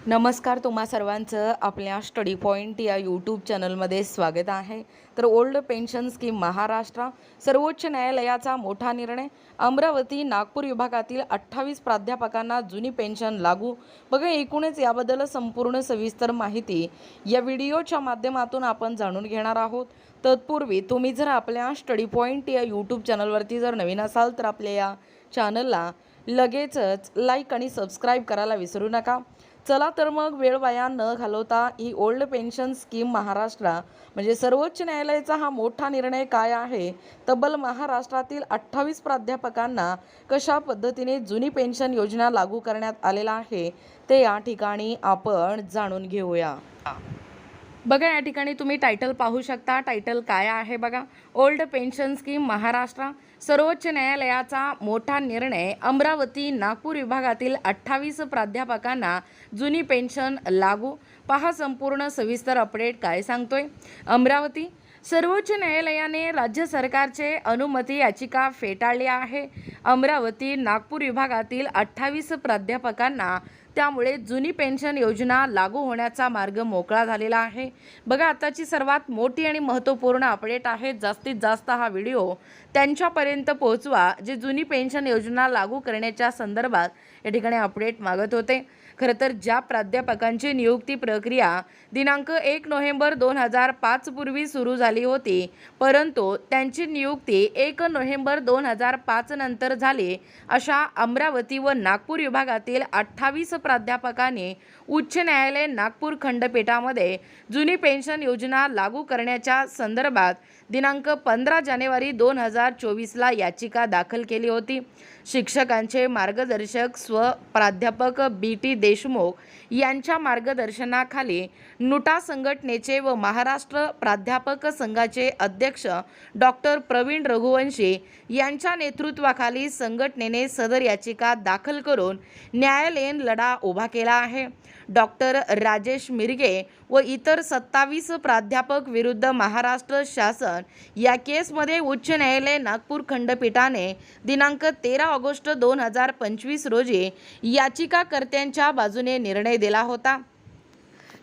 नमस्कार, तुम्हा सर्वांचं आपल्या स्टडी पॉईंट या यूट्यूब चॅनलमध्ये स्वागत आहे। तर ओल्ड पेन्शन स्कीम महाराष्ट्र सर्वोच्च न्यायालयाचा मोठा निर्णय। अमरावती नागपूर विभागातील 28 प्राध्यापकांना जुनी पेन्शन लागू। बघा, एकूणच याबद्दल संपूर्ण सविस्तर माहिती या व्हिडिओच्या माध्यमातून आपण जाणून घेणार आहोत। तत्पूर्वी तुम्ही जर आपल्या स्टडी पॉईंट या यूट्यूब चॅनलवरती जर नवीन असाल तर आपल्या या चॅनलला लगेचच लाईक आणि सबस्क्राईब करायला विसरू नका। चला तर मग वेळ वाया न घालवता ही ओल्ड पेन्शन स्कीम महाराष्ट्र म्हणजे सर्वोच्च न्यायालयाचा हा मोठा निर्णय काय आहे, तब्बल महाराष्ट्रातील 28 प्राध्यापकांना कशा पद्धतीने जुनी पेन्शन योजना लागू करण्यात आलेला आहे ते या ठिकाणी आपण जाणून घेऊया। बघा, या ठिकाणी तुम्ही टायटल पाहू शकता। टायटल काय आहे बघा, ओल्ड पेन्शन स्कीम महाराष्ट्र सर्वोच्च न्यायालयाचा मोठा निर्णय। अमरावती नागपूर विभागातील 28 प्राध्यापकांना जुनी पेन्शन लागू। पहा संपूर्ण सविस्तर अपडेट काय सांगतोय। अमरावती सर्वोच्च न्यायालयाने राज्य सरकारचे अनुमती याचिका फेटाळली आहे। अमरावती नागपूर विभागातील 28 प्राध्यापकांना त्यामुळे जुनी पेन्शन योजना लागू होण्याचा मार्ग मोकळा झालेला आहे। बघा, आताची सर्वात मोठी आणि महत्त्वपूर्ण अपडेट आहे। जास्तीत जास्त हा व्हिडिओ त्यांच्यापर्यंत पोहोचवा जे जुनी पेन्शन योजना लागू करण्याच्या संदर्भात या ठिकाणी अपडेट मागत होते। खरं तर ज्या प्राध्यापकांची नियुक्ती प्रक्रिया दिनांक 1 नोव्हेंबर 2005 पूर्वी सुरू झाली होती, परंतु त्यांची नियुक्ती 1 नोव्हेंबर 2005 नंतर झाली, अशा अमरावती व नागपूर विभागातील 28 प्राध्यापकांनी उच्च न्यायालय नागपूर खंडपीठामध्ये जुनी पेन्शन योजना लागू करण्याच्या संदर्भात दिनांक 15 जानेवारी 2024ला याचिका दाखल केली होती। शिक्षकांचे मार्गदर्शक प्राध्यापक BT देशमुख यांच्या मार्गदर्शनाखाली नुटा संघटनेचे व महाराष्ट्र प्राध्यापक संघाचे अध्यक्ष डॉक्टर प्रवीण रघुवंशी यांच्या नेतृत्वाखाली संघटनेने सदर याचिका दाखल करून न्यायालयीन लढा उभा केला आहे। डॉक्टर राजेश मिरगे व इतर 27 प्राध्यापक विरुद्ध महाराष्ट्र शासन या केसमध्ये उच्च न्यायालय नागपूर खंडपीठाने दिनांक 13 ऑगस्ट 2025 रोजी याचिकाकर्त्यांच्या बाजूने निर्णय दिला होता।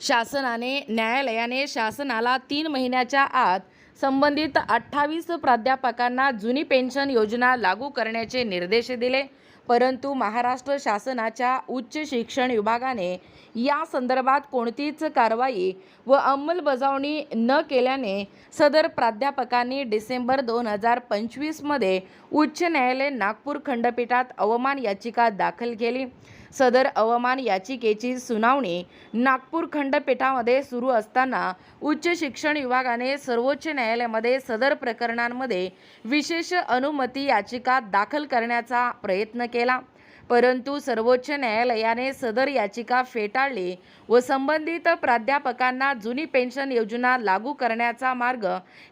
न्यायालयाने शासनाला 3 महिन्याच्या आत संबंधित 28 प्राध्यापकांना जुनी पेन्शन योजना लागू करण्याचे निर्देश दिले, परंतु महाराष्ट्र शासनाच्या उच्च शिक्षण विभागाने या संदर्भात कोणतीच कारवाई व अंमलबजावणी न केल्याने सदर प्राध्यापकांनी डिसेंबर 2025 मध्ये उच्च न्यायालय नागपूर खंडपीठात अवमान याचिका दाखल केली। सदर अवमान याचिकेची सुनावणी नागपूर खंडपीठामध्ये सुरू असताना उच्च शिक्षण विभागाने सर्वोच्च न्यायालयामध्ये सदर प्रकरणांमध्ये विशेष अनुमती याचिका दाखल करण्याचा प्रयत्न केला, परंतु सर्वोच्च न्यायालयाने सदर याचिका फेटाळली व संबंधित प्राध्यापकांना जुनी पेन्शन योजना लागू करण्याचा मार्ग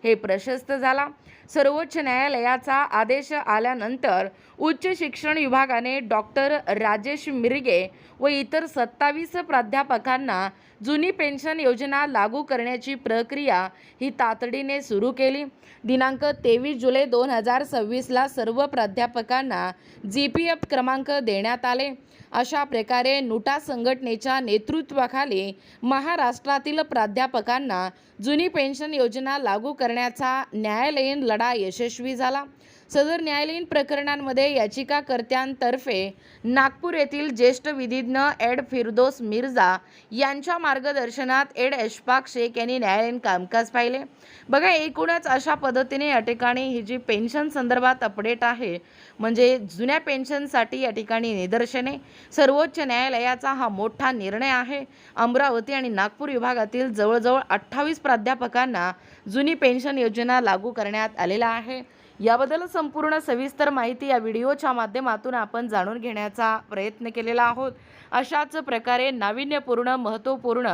हे प्रशस्त झाला। सर्वोच्च न्यायालयाचा आदेश आल्यानंतर उच्च शिक्षण विभागाने डॉक्टर राजेश मिरगे व इतर 27 प्राध्यापकांना जुनी पेन्शन योजना लागू करण्याची प्रक्रिया ही तातडीने सुरू केली। दिनांक 23 जुलै 2026ला सर्व प्राध्यापकांना GPF क्रमांक देण्यात आले। अशा प्रकारे नुटा संघटनेच्या नेतृत्वाखाली महाराष्ट्रातील प्राध्यापकांना जुनी पेन्शन योजना लागू करण्याचा न्यायालयीन लढा यशस्वी झाला। सदर न्यायालयीन प्रकरणांमध्ये याचिकाकर्त्यांतर्फे नागपूर येथील ज्येष्ठ विधिज्ञ एड फिरदोस मिर्झा यांच्या मार्गदर्शनात एड अशफाक शेख यांनी न्यायालयीन कामकाज पाहिले। बघा, एकूणच अशा पद्धतीने या ठिकाणी ही जी पेन्शन संदर्भात अपडेट आहे, म्हणजे जुन्या पेन्शनसाठी या ठिकाणी निदर्शने। सर्वोच्च न्यायालयाचा हा मोठा निर्णय आहे। अमरावती आणि नागपूर विभागातील जवळजवळ 28 प्राध्यापकांना जुनी पेन्शन योजना लागू करण्यात आलेला आहे। याबद्दल संपूर्ण सविस्तर माहिती या व्हिडिओच्या माध्यमातून आपण जाणून घेण्याचा प्रयत्न केलेला आहोत। अशाच प्रकारे नाविन्यपूर्ण, महत्त्वपूर्ण,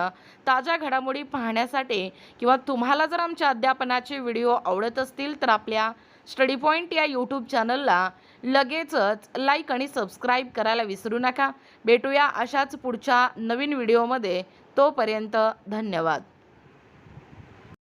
ताज्या घडामोडी पाहण्यासाठी किंवा तुम्हाला जर आमच्या अध्यापनाचे व्हिडिओ आवडत असतील तर आपल्या स्टडी पॉईंट या यूट्यूब चॅनलला लगेचच लाईक आणि सबस्क्राईब करायला विसरू नका। भेटूया अशाच पुढच्या नवीन व्हिडिओमध्ये। तोपर्यंत धन्यवाद।